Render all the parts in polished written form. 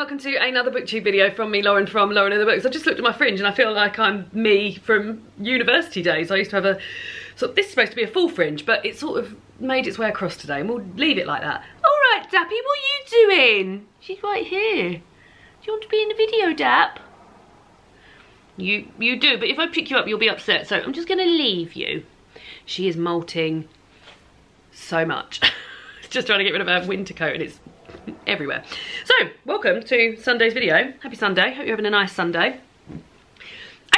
welcome to another booktube video from me, Lauren, from Lauren and the Books. I just looked at my fringe and I feel like I'm me from university days. I used to have a sort of, this is supposed to be a full fringe, but it sort of made its way across today, and we'll leave it like that. All right, Dappy, what are you doing? She's right here. Do you want to be in the video, Dap? You do, but if I pick you up, you'll be upset, so I'm just going to leave you. She is molting so much. Just trying to get rid of her winter coat, and it's everywhere. So, welcome to Sunday's video. Happy Sunday. Hope you're having a nice Sunday.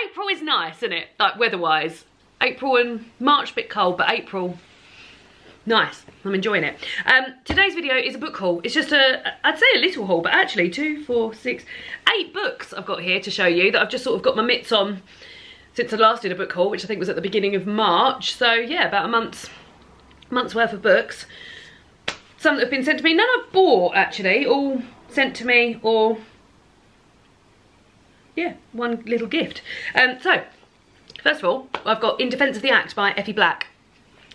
April is nice, isn't it? Like, weather-wise. April and March a bit cold, but April, nice. I'm enjoying it. Today's video is a book haul. It's just I'd say a little haul, but actually 2, 4, 6, 8 books I've got here to show you that I've just sort of got my mitts on since I last did a book haul, which I think was at the beginning of March. So yeah, about a month's worth of books. Some that have been sent to me, none I've bought actually, all sent to me, or yeah, one little gift. So, first of all, I've got In Defence of the Act by Effie Black.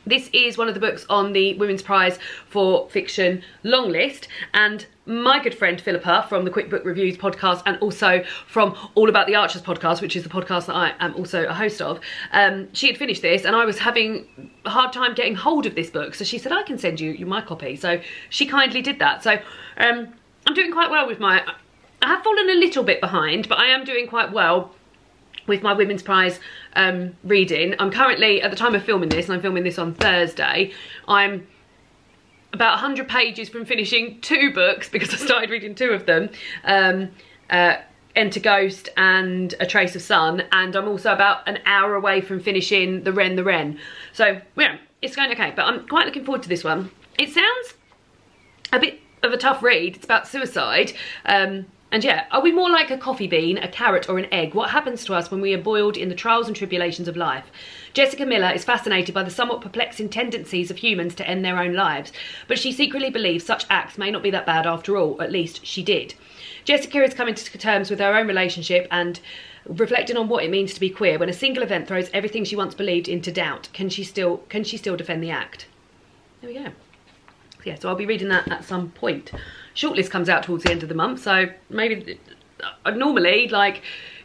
This is one of the books on the Women's Prize for Fiction long list, and my good friend Philippa from the Quick Book Reviews podcast, and also from All About the Archers podcast, which is the podcast that I am also a host of, she had finished this and I was having a hard time getting hold of this book, so she said I can send you my copy, so she kindly did that. So I'm doing quite well with I have fallen a little bit behind, but I am doing quite well with my Women's Prize reading. I'm currently, at the time of filming this, and I'm filming this on Thursday, I'm about 100 pages from finishing 2 books, because I started reading 2 of them, Enter Ghost and A Trace of Sun, and I'm also about an hour away from finishing The Wren. So yeah, it's going okay, but I'm quite looking forward to this one. It sounds a bit of a tough read. It's about suicide. And yeah, are we more like a coffee bean, a carrot or an egg? What happens to us when we are boiled in the trials and tribulations of life? Jessica Miller is fascinated by the somewhat perplexing tendencies of humans to end their own lives, but she secretly believes such acts may not be that bad after all, at least she did. Jessica is coming to terms with her own relationship and reflecting on what it means to be queer when a single event throws everything she once believed into doubt. Can she still defend the act? There we go. Yeah, so I'll be reading that at some point. Shortlist comes out towards the end of the month, so maybe normally, like,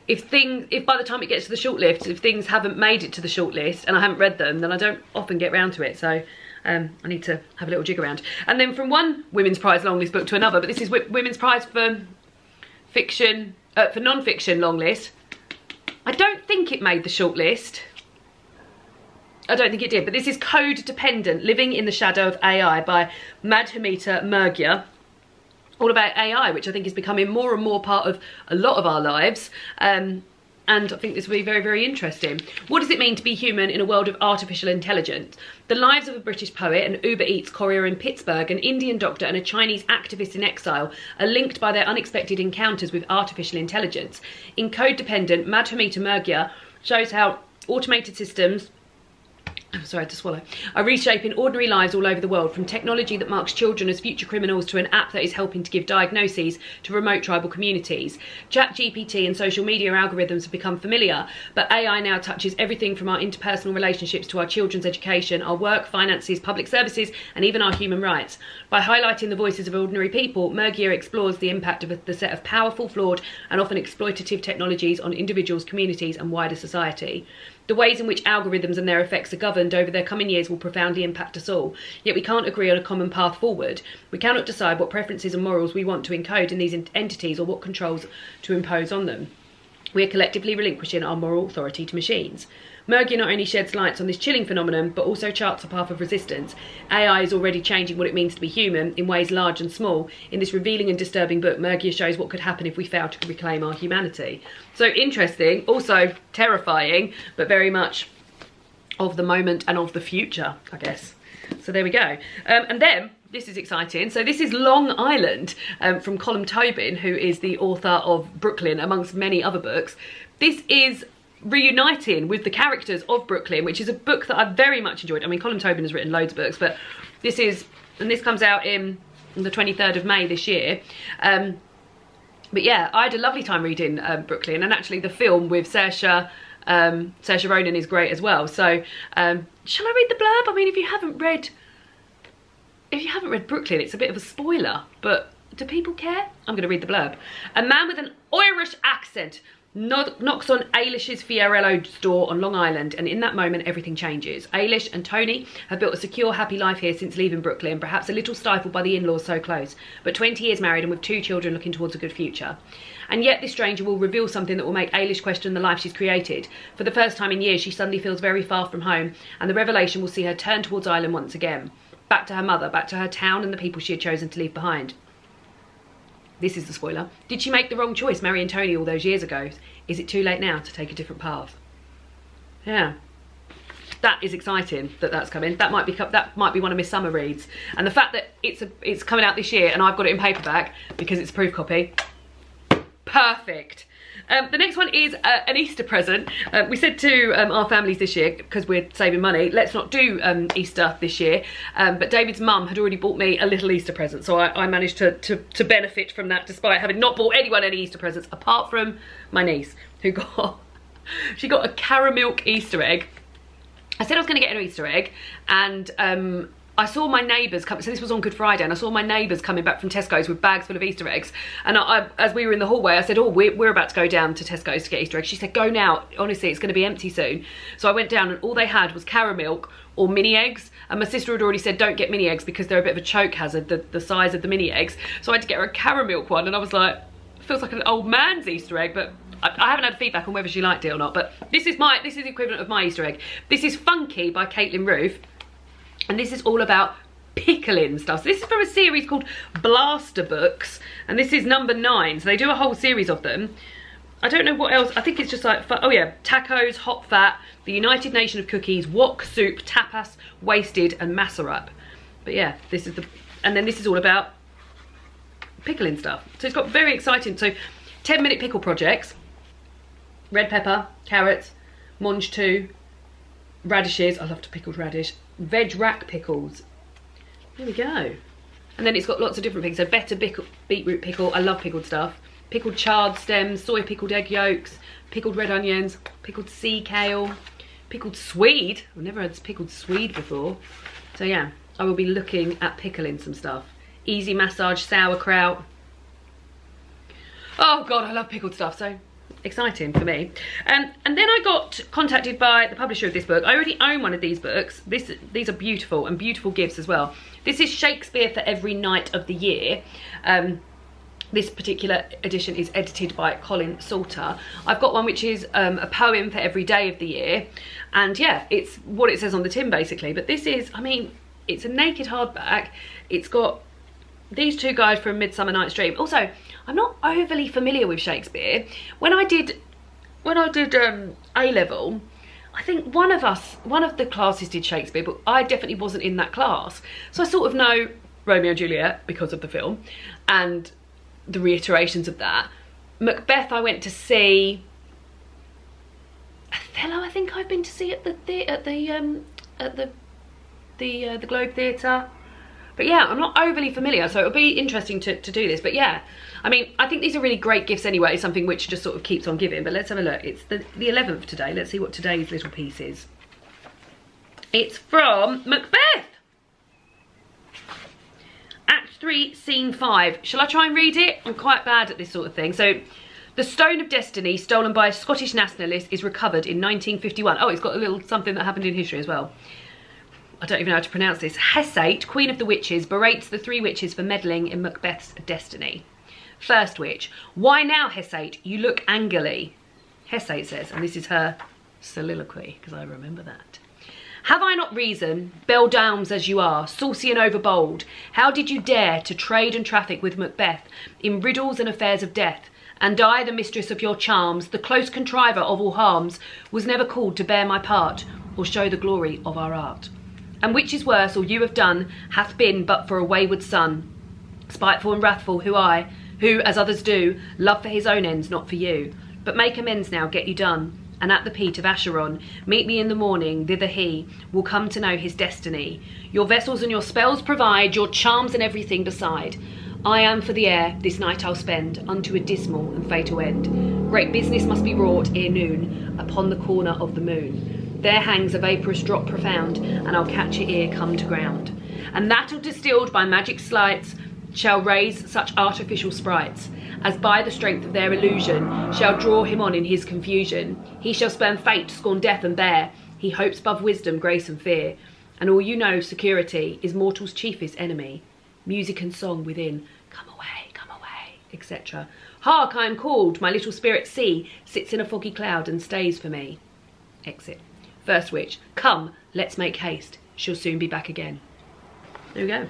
if by the time it gets to the shortlist, if things haven't made it to the shortlist and I haven't read them, then I don't often get round to it. So I need to have a little jig around. And then from one Women's Prize long list book to another, but this is Women's Prize for fiction, for non-fiction long list. I don't think it made the shortlist. I don't think it did, but this is Code Dependent, Living in the Shadow of AI by Madhumita Murgia. All about AI, which I think is becoming more and more part of a lot of our lives. And I think this will be very, very interesting. What does it mean to be human in a world of artificial intelligence? The lives of a British poet, an Uber Eats courier in Pittsburgh, an Indian doctor and a Chinese activist in exile are linked by their unexpected encounters with artificial intelligence. In Code Dependent, Madhumita Murgia shows how automated systems, I'm sorry, I had to swallow, are reshaping ordinary lives all over the world, from technology that marks children as future criminals to an app that is helping to give diagnoses to remote tribal communities. ChatGPT and social media algorithms have become familiar, but AI now touches everything from our interpersonal relationships to our children's education, our work, finances, public services, and even our human rights. By highlighting the voices of ordinary people, Murgia explores the impact of the set of powerful, flawed, and often exploitative technologies on individuals, communities, and wider society. The ways in which algorithms and their effects are governed over their coming years will profoundly impact us all, yet we can't agree on a common path forward. We cannot decide what preferences and morals we want to encode in these entities or what controls to impose on them. We are collectively relinquishing our moral authority to machines. Murgia not only sheds light on this chilling phenomenon, but also charts a path of resistance. AI is already changing what it means to be human in ways large and small. In this revealing and disturbing book, Murgia shows what could happen if we fail to reclaim our humanity. So interesting, also terrifying, but very much of the moment and of the future, I guess. So there we go. And then, this is exciting. So this is Long Island from Colm Tobin, who is the author of Brooklyn, amongst many other books. This is reuniting with the characters of Brooklyn, which is a book that I've very much enjoyed. I mean, Colm Tobin has written loads of books, but this comes out in the 23rd of May this year. But yeah, I had a lovely time reading Brooklyn, and actually the film with Saoirse Ronan is great as well. So shall I read the blurb? I mean, if you haven't read Brooklyn, it's a bit of a spoiler, but do people care? I'm going to read the blurb. A man with an Irish accent knocks on Ailish's Fiorello store on Long Island, and in that moment everything changes. Ailish and Tony have built a secure, happy life here since leaving Brooklyn, perhaps a little stifled by the in-laws so close, but 20 years married and with 2 children looking towards a good future. And yet this stranger will reveal something that will make Ailish question the life she's created. For the first time in years, she suddenly feels very far from home, and the revelation will see her turn towards Ireland once again. Back to her mother, back to her town and the people she had chosen to leave behind. This is the spoiler. Did she make the wrong choice marrying Tony all those years ago? Is it too late now to take a different path? Yeah. That is exciting that that's coming. That might be one of my summer reads. And the fact that it's coming out this year and I've got it in paperback because it's a proof copy. Perfect. The next one is an Easter present. We said to our families this year, because we're saving money, let's not do Easter this year. But David's mum had already bought me a little Easter present, so I managed to benefit from that despite having not bought anyone any Easter presents, apart from my niece, who she got a caramel Easter egg. I said I was going to get an Easter egg, and I saw my neighbours come, so this was on Good Friday, and I saw my neighbours coming back from Tesco's with bags full of Easter eggs. And as we were in the hallway, I said, oh, we're about to go down to Tesco's to get Easter eggs. She said, go now, honestly, it's going to be empty soon. So I went down and all they had was caramel or mini eggs. And my sister had already said, don't get mini eggs because they're a bit of a choke hazard, the size of the mini eggs. So I had to get her a caramel one, and I was like, it feels like an old man's Easter egg, but I haven't had feedback on whether she liked it or not. But this is the equivalent of my Easter egg. This is Funky by Caitlin Roof. And this is all about pickling stuff. So this is from a series called Blaster Books, and this is number 9. So they do a whole series of them. I don't know what else. I think it's just like, oh yeah, tacos, hot fat, the United Nation of cookies, wok soup, tapas, wasted, and masarap. But yeah, this is and then this is all about pickling stuff. So it's got very exciting. So 10-minute pickle projects: red pepper, carrots, mange tout, radishes. I love pickled radish. Veg rack pickles. There we go. And then it's got lots of different things. So better beetroot pickle. I love pickled stuff. Pickled chard stems, soy pickled egg yolks, pickled red onions, pickled sea kale, pickled swede. I've never had pickled swede before. So yeah, I will be looking at pickling some stuff. Easy massage sauerkraut. Oh God, I love pickled stuff. So exciting for me. And then I got contacted by the publisher of this book. I already own one of these books. These are beautiful, and beautiful gifts as well. This is Shakespeare for Every Night of the Year. This particular edition is edited by Colin Salter. I've got one which is a poem for every day of the year. And yeah, it's what it says on the tin basically. But this is, I mean, it's a naked hardback. It's got these 2 guys from Midsummer Night's Dream. Also, I'm not overly familiar with Shakespeare. When I did A-level, I think one of the classes did Shakespeare, but I definitely wasn't in that class. So I sort of know Romeo and Juliet because of the film and the reiterations of that. Macbeth I went to see. Othello I think I've been to see at the Globe Theatre. But yeah, I'm not overly familiar, so it'll be interesting to do this. But yeah, I mean, I think these are really great gifts anyway, something which just sort of keeps on giving. But let's have a look. It's the 11th today. Let's see what today's little piece is. It's from Macbeth. Act 3, Scene 5. Shall I try and read it? I'm quite bad at this sort of thing. So, the Stone of Destiny, stolen by a Scottish nationalist, is recovered in 1951. Oh, it's got a little something that happened in history as well. I don't even know how to pronounce this. Hesate, Queen of the Witches, berates the 3 witches for meddling in Macbeth's destiny. First witch: why now, Hesate? You look angrily. Hesate says, and this is her soliloquy, because I remember that. Have I not reason, beldams as you are, saucy and overbold? How did you dare to trade and traffic with Macbeth in riddles and affairs of death? And I, the mistress of your charms, the close contriver of all harms, was never called to bear my part, or show the glory of our art. And which is worse, all you have done, hath been but for a wayward son, spiteful and wrathful, who, as others do, love for his own ends, not for you. But make amends now, get you done, and at the peat of Acheron, meet me in the morning, thither he will come to know his destiny. Your vessels and your spells provide, your charms and everything beside. I am for the air, this night I'll spend, unto a dismal and fatal end. Great business must be wrought ere noon, upon the corner of the moon. There hangs a vaporous drop profound, and I'll catch it ere come to ground. And that distilled by magic sleights, shall raise such artificial sprites, as by the strength of their illusion shall draw him on in his confusion. He shall spurn fate, scorn death and bear. He hopes above wisdom, grace and fear. And all you know, security is mortal's chiefest enemy. Music and song within, come away, etc. Hark, I am called, my little spirit see, sits in a foggy cloud and stays for me. Exit. First witch, come, let's make haste, she'll soon be back again. There we go.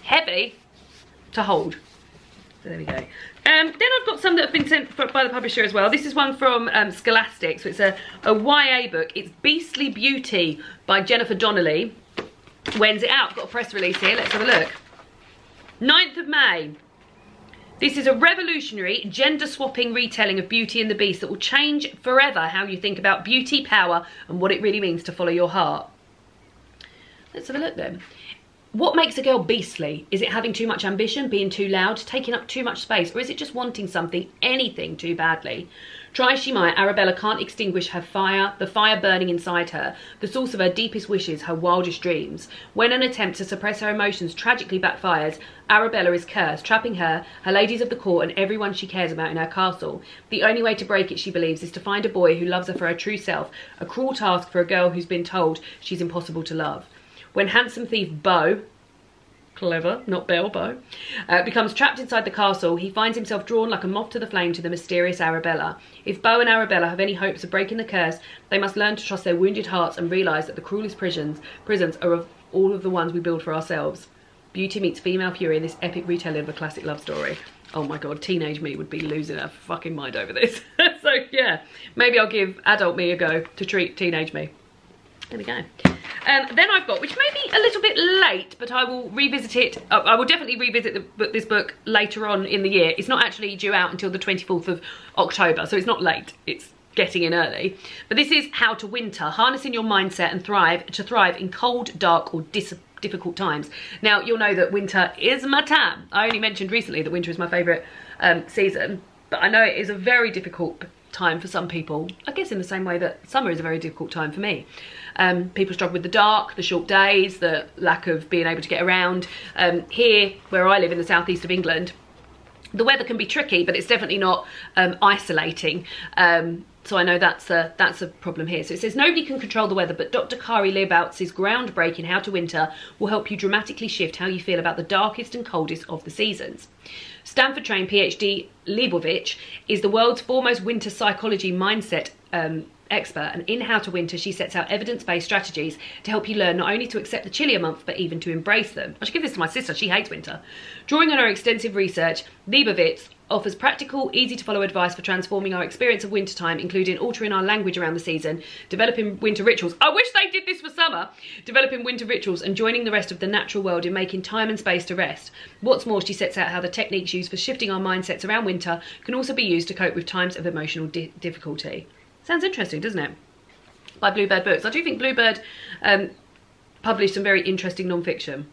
Heavy to hold. So there we go. Then I've got some that have been sent by the publisher as well. This is one from Scholastic, so it's a YA book. It's Beastly Beauty by Jennifer Donnelly. When's it out? I've got a press release here, let's have a look. 9th of May. This is a revolutionary, gender-swapping retelling of Beauty and the Beast that will change forever how you think about beauty, power, and what it really means to follow your heart. Let's have a look then. What makes a girl beastly? Is it having too much ambition, being too loud, taking up too much space, or is it just wanting something, anything, too badly? Try as she might, Arabella can't extinguish her fire, the fire burning inside her, the source of her deepest wishes, her wildest dreams. When an attempt to suppress her emotions tragically backfires, Arabella is cursed, trapping her, her ladies of the court, and everyone she cares about in her castle. The only way to break it, she believes, is to find a boy who loves her for her true self, a cruel task for a girl who's been told she's impossible to love. When handsome thief Beau, clever, not Belle, Beau, becomes trapped inside the castle, he finds himself drawn like a moth to the flame to the mysterious Arabella. If Beau and Arabella have any hopes of breaking the curse, they must learn to trust their wounded hearts and realise that the cruelest prisons are of all of the ones we build for ourselves. Beauty meets female fury in this epic retelling of a classic love story. Oh my god, teenage me would be losing her fucking mind over this. So yeah, maybe I'll give adult me a go to treat teenage me. There we go. Then I've got, which may be a little bit late, but I will revisit it. I will definitely revisit this book later on in the year. It's not actually due out until the 24th of October, so it's not late. It's getting in early. But this is How to Winter, harnessing your mindset and thrive in cold, dark or difficult times. Now, you'll know that winter is my time. I only mentioned recently that winter is my favourite season, but I know it is a very difficult time for some people, I guess in the same way that summer is a very difficult time for me. People struggle with the dark, the short days, the lack of being able to get around. Here, where I live in the southeast of England, the weather can be tricky, but it's definitely not isolating. So I know that's a problem here. So it says, nobody can control the weather, but Dr. Kari Leibowtz's groundbreaking How to Winter will help you dramatically shift how you feel about the darkest and coldest of the seasons. Stanford-trained PhD Leibowitz is the world's foremost winter psychology mindset expert, and in How to Winter she sets out evidence-based strategies to help you learn not only to accept the chillier months but even to embrace them. I should give this to my sister, she hates winter. Drawing on her extensive research, Leibowitz offers practical, easy to follow advice for transforming our experience of wintertime, including altering our language around the season, developing winter rituals. I wish they did this for summer! Developing winter rituals and joining the rest of the natural world in making time and space to rest. What's more, she sets out how the techniques used for shifting our mindsets around winter can also be used to cope with times of emotional difficulty. Sounds interesting, doesn't it? By Bluebird Books. I do think Bluebird published some very interesting non-fiction.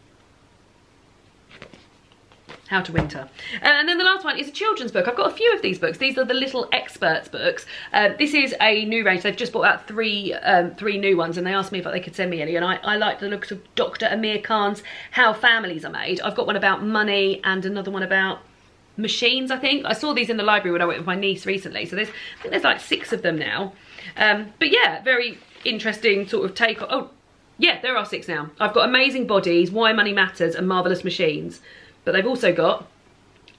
How to Winter. And then the last one is a children's book. I've got a few of these books. These are the Little Experts books. This is a new range. They've just brought out three new ones, and they asked me if they could send me any, and I like the looks of Dr. Amir Khan's How Families Are Made. I've got one about money and another one about machines, I think. I saw these in the library when I went with my niece recently, so I think there's like 6 of them now. But yeah, very interesting sort of take on, oh yeah, there are 6 now. I've got Amazing Bodies, Why Money Matters and Marvellous Machines, but they've also got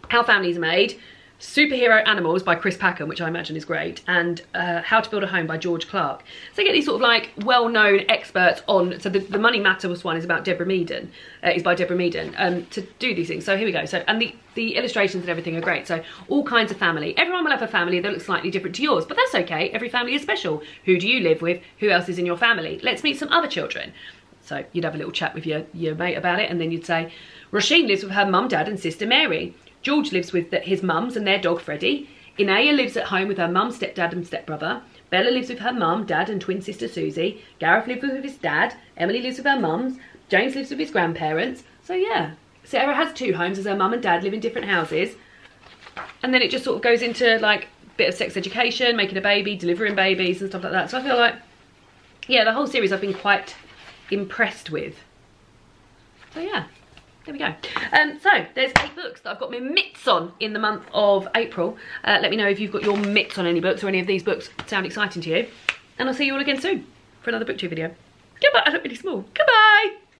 How Families Are Made, Superhero Animals by Chris Packham, which I imagine is great, and How to Build a Home by George Clark. So you get these sort of like well-known experts on, so the Money Matters one is about Deborah Meaden, is by Deborah Meaden, to do these things. So here we go. So, and the illustrations and everything are great. So all kinds of family. Everyone will have a family that looks slightly different to yours, but that's okay. Every family is special. Who do you live with? Who else is in your family? Let's meet some other children. So you'd have a little chat with your mate about it, and then you'd say, Roisin lives with her mum, dad and sister Mary. George lives with his mums and their dog Freddie. Inaya lives at home with her mum, stepdad and stepbrother. Bella lives with her mum, dad and twin sister Susie. Gareth lives with his dad. Emily lives with her mums. James lives with his grandparents. So yeah, Sarah has 2 homes as her mum and dad live in different houses. And then it just sort of goes into like a bit of sex education, making a baby, delivering babies and stuff like that. So I feel like, yeah, the whole series I've been quite impressed with. So yeah, there we go. So there's 8 books that I've got my mitts on in the month of April. Let me know if you've got your mitts on any books or any of these books sound exciting to you. And I'll see you all again soon for another BookTube video. Goodbye. I look really small. Goodbye.